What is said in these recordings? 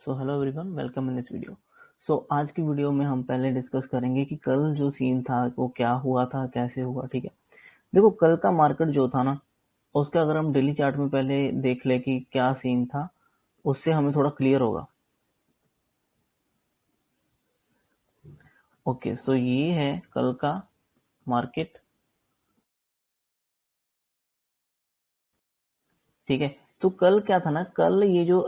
So hello everyone, welcome in this video. आज की video में हम पहले डिस्कस करेंगे कि कल जो सीन था वो क्या हुआ था, कैसे हुआ। ठीक है, देखो कल का मार्केट जो था ना, उसका अगर हम डेली चार्ट में पहले देख ले कि क्या सीन था, उससे हमें थोड़ा क्लियर होगा। ओके, सो ये है कल का मार्केट। ठीक है, तो कल क्या था ना, कल ये जो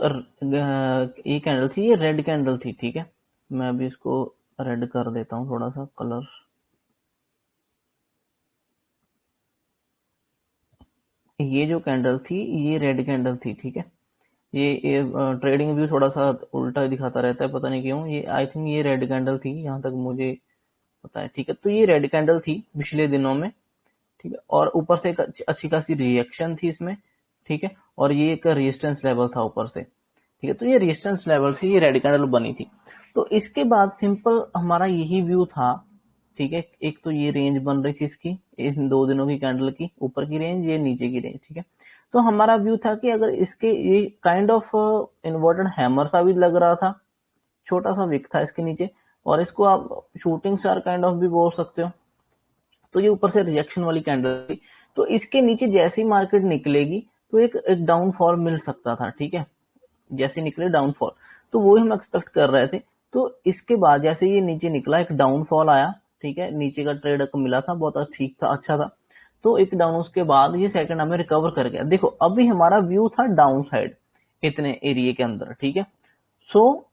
ये कैंडल थी, ये रेड कैंडल थी। ठीक है, मैं अभी इसको रेड कर देता हूँ थोड़ा सा कलर। ये जो कैंडल थी ये रेड कैंडल थी। ठीक है, ये ट्रेडिंग व्यू थोड़ा सा उल्टा दिखाता रहता है, पता नहीं क्यों। ये आई थिंक ये रेड कैंडल थी, यहाँ तक मुझे पता है। ठीक है, तो ये रेड कैंडल थी पिछले दिनों में। ठीक है, और ऊपर से एक अच्छी खासी रिएक्शन थी इसमें। ठीक है, और ये एक रेजिस्टेंस लेवल था ऊपर से। ठीक है, तो ये रेजिस्टेंस लेवल से ये रेड कैंडल बनी थी। तो इसके बाद सिंपल हमारा यही व्यू था। ठीक है, एक तो ये रेंज बन रही थी इसकी, इन 2 दिनों की कैंडल की, ऊपर की रेंज, ये नीचे की रेंज। ठीक है, तो हमारा व्यू था कि अगर इसके ये काइंड ऑफ इन्वर्टेड हैमर सा भी लग रहा था, छोटा सा विक था इसके नीचे, और इसको आप शूटिंग स्टार काइंड ऑफ भी बोल सकते हो। तो ये ऊपर से रिजेक्शन वाली कैंडल थी, तो इसके नीचे जैसे ही मार्केट निकलेगी तो एक डाउनफॉल मिल सकता था। ठीक है, जैसे निकले डाउनफॉल, तो वो हम एक्सपेक्ट कर रहे थे। तो इसके बाद जैसे ये नीचे निकला, एक डाउनफॉल आया। ठीक है, नीचे का ट्रेड मिला था, बहुत ठीक था, अच्छा था। तो एक डाउन, उसके बाद ये सेकंड हमें रिकवर कर गया। देखो अभी हमारा व्यू था डाउन साइड इतने एरिया के अंदर। ठीक है, सो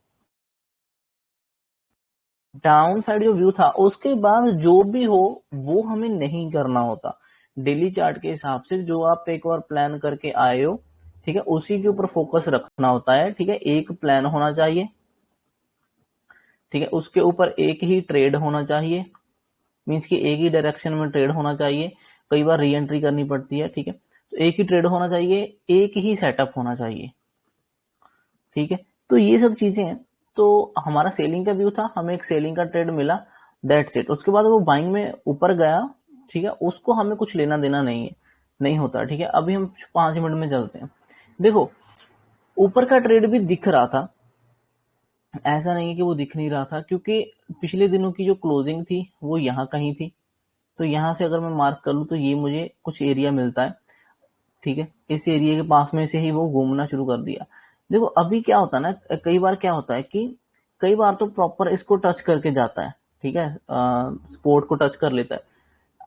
डाउन साइड जो व्यू था, उसके बाद जो भी हो वो हमें नहीं करना होता। डेली चार्ट के हिसाब से जो आप एक बार प्लान करके आए हो, ठीक है, उसी के ऊपर फोकस रखना होता है। ठीक है, एक प्लान होना चाहिए। ठीक है, उसके ऊपर एक ही ट्रेड होना चाहिए, मीन्स कि एक ही डायरेक्शन में ट्रेड होना चाहिए। कई बार री एंट्री करनी पड़ती है। ठीक है, तो एक ही ट्रेड होना चाहिए, एक ही सेटअप होना चाहिए। ठीक है, तो ये सब चीजें हैं। तो हमारा सेलिंग का व्यू था, हमें एक सेलिंग का ट्रेड मिला, दैट्स इट। उसके बाद वो बाइंग में ऊपर गया। ठीक है, उसको हमें कुछ लेना देना नहीं है, नहीं होता। ठीक है, अभी हम 5 मिनट में चलते हैं। देखो ऊपर का ट्रेड भी दिख रहा था, ऐसा नहीं है कि वो दिख नहीं रहा था, क्योंकि पिछले दिनों की जो क्लोजिंग थी वो यहाँ कहीं थी। तो यहाँ से अगर मैं मार्क कर लूँ तो ये मुझे कुछ एरिया मिलता है। ठीक है, इस एरिया के पास में से ही वो घूमना शुरू कर दिया। देखो अभी क्या होता है ना, कई बार क्या होता है कि कई बार तो प्रॉपर इसको टच करके जाता है। ठीक है, सपोर्ट को टच कर लेता है।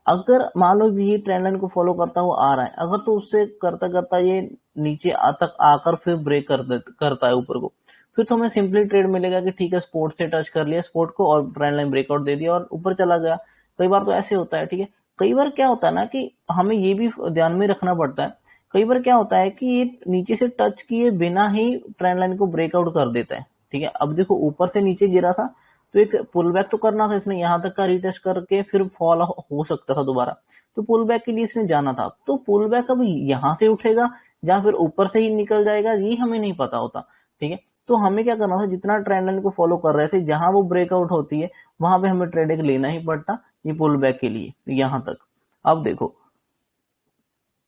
अगर मान लो ये ट्रेंड लाइन को फॉलो करता हुआ आ रहा है, अगर तो उससे करता करता ये नीचे तक आकर फिर ब्रेक करता है ऊपर को, फिर तो हमें सिंपली ट्रेड मिलेगा कि ठीक है, स्पोर्ट से टच कर लिया स्पोर्ट को और ट्रेंड लाइन ब्रेकआउट दे दिया और ऊपर चला गया। कई बार तो ऐसे होता है। ठीक है, कई बार क्या होता है ना कि हमें ये भी ध्यान में रखना पड़ता है। कई बार क्या होता है कि ये नीचे से टच किए बिना ही ट्रेंड लाइन को ब्रेकआउट कर देता है। ठीक है, अब देखो ऊपर से नीचे गिरा था, तो एक पुल बैक तो करना था इसने, यहाँ तक का रिटेस्ट करके फिर फॉल हो सकता था दोबारा। तो पुल बैक के लिए इसने जाना था, तो पुल बैक अब यहाँ से उठेगा या फिर ऊपर से ही निकल जाएगा, ये हमें नहीं पता होता। ठीक है, तो हमें क्या करना था, जितना ट्रेंड लाइन को फॉलो कर रहे थे, जहां वो ब्रेकआउट होती है वहां पे हमें ट्रेडिंग लेना ही पड़ता, ये पुल बैक के लिए यहाँ तक। अब देखो,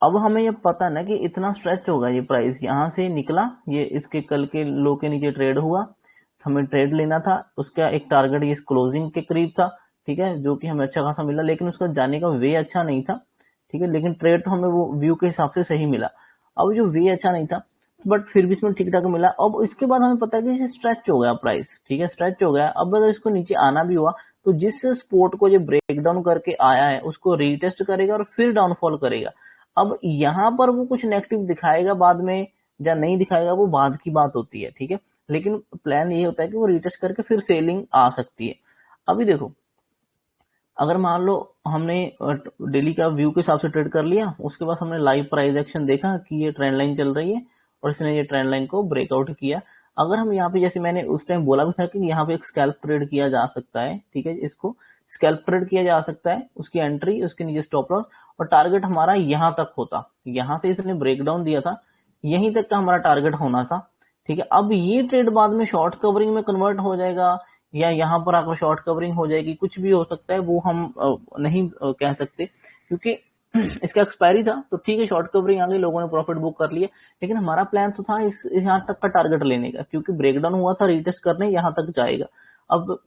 अब हमें ये पता ना कि इतना स्ट्रेच होगा ये प्राइस, यहाँ से निकला, ये इसके कल के लो के नीचे ट्रेड हुआ, हमें ट्रेड लेना था। उसका एक टारगेट ये क्लोजिंग के करीब था। ठीक है, जो कि हमें अच्छा खासा मिला, लेकिन उसका जाने का वे अच्छा नहीं था। ठीक है, लेकिन ट्रेड तो हमें वो व्यू के हिसाब से सही मिला। अब जो वे अच्छा नहीं था, बट फिर भी इसमें ठीक ठाक मिला। अब इसके बाद हमें पता है कि स्ट्रेच हो गया प्राइस। ठीक है, स्ट्रेच हो गया। अब अगर इसको नीचे आना भी हुआ तो जिस स्पोर्ट को ये ब्रेक डाउन करके आया है उसको रीटेस्ट करेगा और फिर डाउनफॉल करेगा। अब यहाँ पर वो कुछ नेगेटिव दिखाएगा बाद में या नहीं दिखाएगा, वो बाद की बात होती है। ठीक है, लेकिन प्लान ये होता है कि वो रिटेस्ट करके फिर सेलिंग आ सकती है। अभी देखो, अगर मान लो हमने डेली का व्यू के हिसाब से ट्रेड कर लिया, उसके बाद हमने लाइव प्राइस एक्शन देखा कि ये ट्रेंड लाइन चल रही है और इसने ये ट्रेंड लाइन को ब्रेकआउट किया। अगर हम यहाँ पे, जैसे मैंने उस टाइम बोला भी था कि यहाँ पे एक स्कैल्प ट्रेड किया जा सकता है। ठीक है, इसको स्कैल्प ट्रेड किया जा सकता है, उसकी एंट्री, उसके नीचे स्टॉप लॉस, और टारगेट हमारा यहाँ तक होता। यहाँ से इसने ब्रेकडाउन दिया था, यहीं तक का हमारा टारगेट होना था। ठीक है, अब ये ट्रेड बाद में शॉर्ट कवरिंग में कन्वर्ट हो जाएगा या यहाँ पर आकर शॉर्ट कवरिंग हो जाएगी, कुछ भी हो सकता है, वो हम नहीं कह सकते, क्योंकि इसका एक्सपायरी था तो ठीक है, शॉर्ट कवरिंग आ गई, लोगों ने प्रॉफिट बुक कर लिया, लेकिन हमारा प्लान तो था इस यहाँ तक का टारगेट लेने का, क्योंकि ब्रेकडाउन हुआ था, रीटेस्ट करने यहाँ तक जाएगा। अब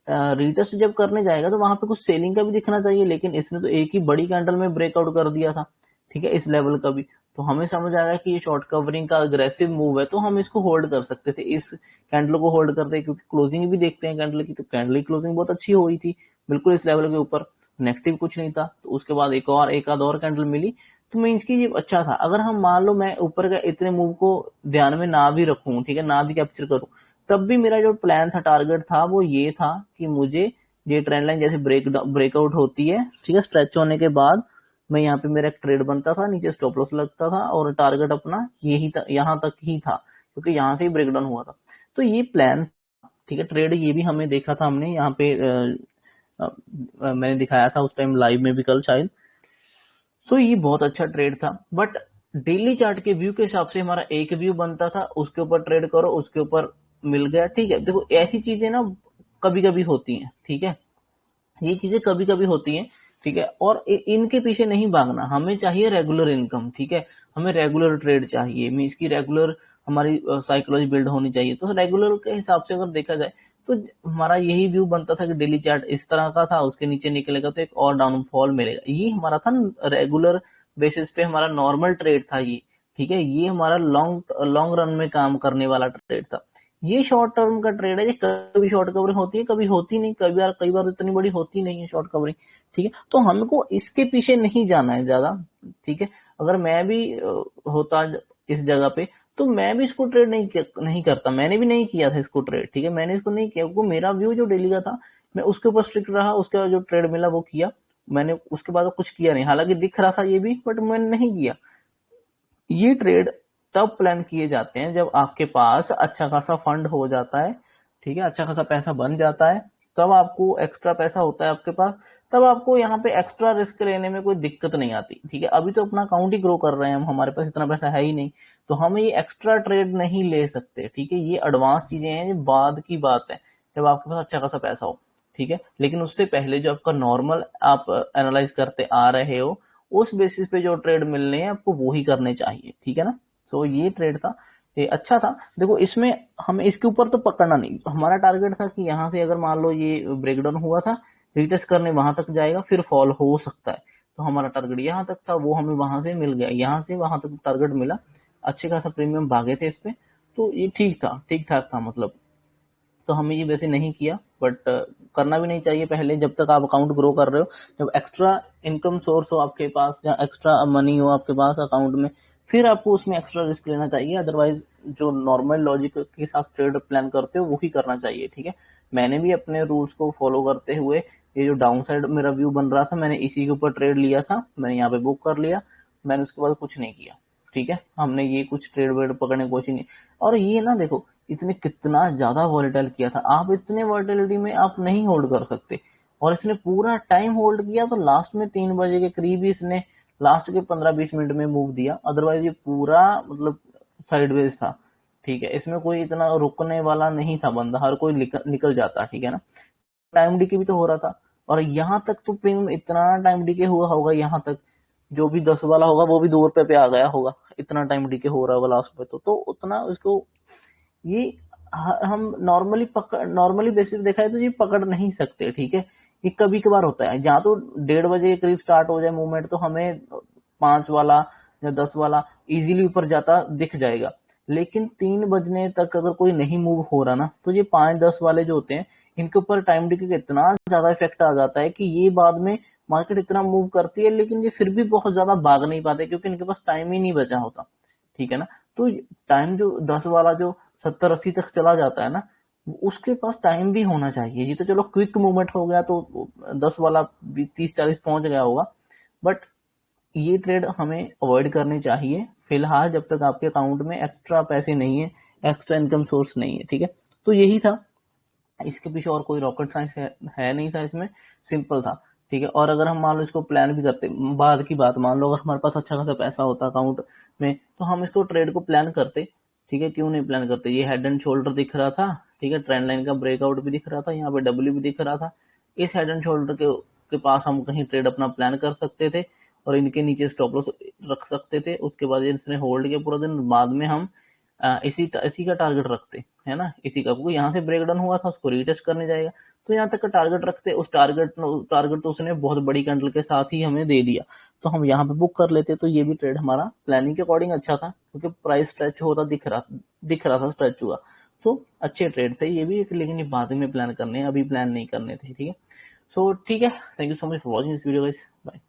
रीटेस्ट जब करने जाएगा तो वहां पे कुछ सेलिंग का भी दिखना चाहिए, लेकिन इसने तो एक ही बड़ी कैंडल में ब्रेकआउट कर दिया था, ठीक है, इस लेवल का भी। तो हमें समझ आया कि ये शॉर्ट कवरिंग का अग्रेसिव मूव है, तो हम इसको होल्ड कर सकते थे, इस कैंडल को होल्ड करते हैं, क्योंकि क्लोजिंग भी देखते हैं कैंडल की, तो कैंडल की क्लोजिंग बहुत अच्छी हुई थी, बिल्कुल इस लेवल के ऊपर, नेगेटिव कुछ नहीं था। तो उसके बाद एक आध और कैंडल मिली, तो मीन्स की ये अच्छा था। अगर हम मान लो मैं ऊपर का इतने मूव को ध्यान में ना भी रखूं, ठीक है, ना भी कैप्चर करूं, तब भी मेरा जो प्लान था, टारगेट था, वो ये था कि मुझे ये ट्रेंड लाइन जैसे ब्रेकआउट होती है, ठीक है, स्ट्रेच होने के बाद मैं यहाँ पे मेरा एक ट्रेड बनता था, नीचे स्टॉप लॉस लगता था, और टारगेट अपना यही था, यहाँ तक ही था, क्योंकि यहाँ से ही ब्रेकडाउन हुआ था। तो ये प्लान, ठीक है, ट्रेड ये भी हमें देखा था हमने यहाँ पे, मैंने दिखाया था उस टाइम लाइव में भी कल शायद। सो ये बहुत अच्छा ट्रेड था, बट डेली चार्ट के व्यू के हिसाब से हमारा एक व्यू बनता था, उसके ऊपर ट्रेड करो, उसके ऊपर मिल गया, ठीक है। देखो ऐसी चीजें ना कभी कभी होती हैं, ठीक है, ये चीजें कभी कभी होती हैं, ठीक है, और इनके पीछे नहीं भागना, हमें चाहिए रेगुलर इनकम, ठीक है, हमें रेगुलर ट्रेड चाहिए, मीन्स की रेगुलर हमारी साइकोलॉजी बिल्ड होनी चाहिए। तो रेगुलर के हिसाब से अगर देखा जाए तो हमारा यही व्यू बनता था कि डेली चार्ट इस तरह का था, उसके नीचे निकलेगा तो एक और डाउनफॉल मिलेगा, ये हमारा था रेगुलर बेसिस पे हमारा नॉर्मल ट्रेड था ये, ठीक है, ये हमारा लॉन्ग लॉन्ग रन में काम करने वाला ट्रेड था। ये शॉर्ट टर्म का ट्रेड है, ये कभी शॉर्ट कवरिंग होती है, कभी होती नहीं, कई बार इतनी बड़ी होती नहीं है शॉर्ट कवरिंग, ठीक है। तो हमको इसके पीछे नहीं जाना है ज्यादा, ठीक है। अगर मैं भी होता इस जगह पे, तो मैं भी इसको ट्रेड नहीं करता, मैंने भी नहीं किया था इसको ट्रेड, ठीक है, मैंने इसको नहीं किया, क्योंकि मेरा व्यू जो डेली का था, मैं उसके ऊपर स्ट्रिक्ट रहा, उसके बाद जो ट्रेड मिला वो किया मैंने, उसके बाद कुछ किया नहीं, हालांकि दिख रहा था ये भी, बट मैंने नहीं किया। ये ट्रेड तब प्लान किए जाते हैं जब आपके पास अच्छा खासा फंड हो जाता है, ठीक है, अच्छा खासा पैसा बन जाता है, तब आपको एक्स्ट्रा पैसा होता है आपके पास, तब आपको यहाँ पे एक्स्ट्रा रिस्क लेने में कोई दिक्कत नहीं आती, ठीक है। अभी तो अपना अकाउंट ही ग्रो कर रहे हैं हम, हमारे पास इतना पैसा है ही नहीं, तो हम ये एक्स्ट्रा ट्रेड नहीं ले सकते, ठीक है, ये एडवांस चीजें हैं, ये बाद की बात है जब आपके पास अच्छा खासा पैसा हो, ठीक है। लेकिन उससे पहले जो आपका नॉर्मल आप एनालाइज करते आ रहे हो, उस बेसिस पे जो ट्रेड मिलने हैं आपको वो ही करने चाहिए, ठीक है ना। सो ये ट्रेड था, ये अच्छा था। देखो इसमें हमें इसके ऊपर तो पकड़ना नहीं, हमारा टारगेट था कि यहाँ से अगर मान लो ये ब्रेकडाउन हुआ था, रिटेस्ट करने वहां तक जाएगा, फिर फॉल हो सकता है, तो हमारा टारगेट यहाँ तक था, वो हमें वहां से मिल गया, यहाँ से वहां तक टारगेट मिला, अच्छे खासा प्रीमियम भागे थे इस पे, तो ये ठीक था, ठीक ठाक था मतलब। तो हमें ये वैसे नहीं किया, बट करना भी नहीं चाहिए पहले, जब तक आप अकाउंट ग्रो कर रहे हो, जब एक्स्ट्रा इनकम सोर्स हो आपके पास या एक्स्ट्रा मनी हो आपके पास अकाउंट में, फिर आपको उसमें एक्स्ट्रा रिस्क लेना चाहिए, अदरवाइज जो नॉर्मल लॉजिक के साथ ट्रेड प्लान करते हो वही करना चाहिए, ठीक है। मैंने भी अपने रूल्स को फॉलो करते हुए, ये जो डाउन साइड मेरा व्यू बन रहा था, मैंने इसी के ऊपर ट्रेड लिया था, मैंने यहाँ पे बुक कर लिया, मैंने उसके बाद कुछ नहीं किया, ठीक है, हमने ये कुछ ट्रेड वेड पकड़ने की कोशिश नहीं। और ये ना देखो इसने कितना ज्यादा वॉलेटाइल किया था, आप इतने वॉलेटिलिटी में आप नहीं होल्ड कर सकते, और इसने पूरा टाइम होल्ड किया, तो लास्ट में 3 बजे के करीब ही इसने लास्ट के 15-20 मिनट में मूव दिया, अदरवाइज ये पूरा मतलब साइडवेज था, ठीक है, इसमें कोई इतना रुकने वाला नहीं था बंदा, हर कोई निकल जाता, ठीक है ना। टाइम डीके भी तो हो रहा था, और यहाँ तक तो प्रीमियम इतना टाइम डीके हुआ होगा, यहाँ तक जो भी 10 वाला होगा वो भी 2 रुपए पे आ गया होगा, इतना टाइम डीके हो रहा होगा लास्ट में, तो उतना उसको ये हम नॉर्मली बेसिस देखा है तो ये पकड़ नहीं सकते, ठीक है। ये कभी कभार होता है, जहाँ तो 1:30 के करीब स्टार्ट हो जाए मूवमेंट, तो हमें 5 वाला या 10 वाला इजीली ऊपर जाता दिख जाएगा, लेकिन 3 बजने तक अगर कोई नहीं मूव हो रहा ना, तो ये 5-10 वाले जो होते हैं, इनके ऊपर टाइम डिके का इतना ज्यादा इफेक्ट आ जाता है कि ये बाद में मार्केट इतना मूव करती है, लेकिन ये फिर भी बहुत ज्यादा भाग नहीं पाते, क्योंकि इनके पास टाइम ही नहीं बचा होता, ठीक है ना। तो टाइम जो 10 वाला जो 70-80 तक चला जाता है ना, उसके पास टाइम भी होना चाहिए, ये तो चलो क्विक मूवमेंट हो गया, तो 10 वाला 30-40 पहुंच गया होगा, बट ये ट्रेड हमें अवॉइड करनी चाहिए फिलहाल, जब तक आपके अकाउंट में एक्स्ट्रा पैसे नहीं है, एक्स्ट्रा इनकम सोर्स नहीं है, ठीक है। तो यही था, इसके पीछे और कोई रॉकेट साइंस है नहीं था इसमें, सिंपल था, ठीक है। और अगर हम मान लो इसको प्लान भी करते, बाद की बात, मान लो अगर हमारे पास अच्छा खासा पैसा होता अकाउंट में, तो हम इसको ट्रेड को प्लान करते, ठीक है, क्यों नहीं प्लान करते। ये हेड एंड शोल्डर दिख रहा था, ठीक है, ट्रेंड लाइन का ब्रेकआउट भी दिख रहा था, यहाँ पे डब्ल्यू भी दिख रहा था, इस हेड एंड शोल्डर के पास हम कहीं ट्रेड अपना प्लान कर सकते थे, और इनके नीचे स्टॉप लॉस रख सकते थे। उसके बाद इसने होल्ड किया पूरा दिन, बाद में हम इसी का टारगेट रखते है ना, इसी का, क्योंकि यहाँ से ब्रेकडाउन हुआ था, उसको रीटेस्ट करने जाएगा, तो यहाँ तक का टारगेट रखते। उस टारगेट तो उसने बहुत बड़ी कैंडल के साथ ही हमें दे दिया, तो हम यहाँ पे बुक कर लेते। तो ये भी ट्रेड हमारा प्लानिंग के अकॉर्डिंग अच्छा था, क्योंकि प्राइस स्ट्रेच होता दिख रहा था स्ट्रेच हुआ, तो अच्छे ट्रेड थे ये भी, लेकिन ये बाद में प्लान करने हैं, अभी प्लान नहीं करने थे, ठीक है। सो ठीक है, thank you so much for watching this video guys, bye.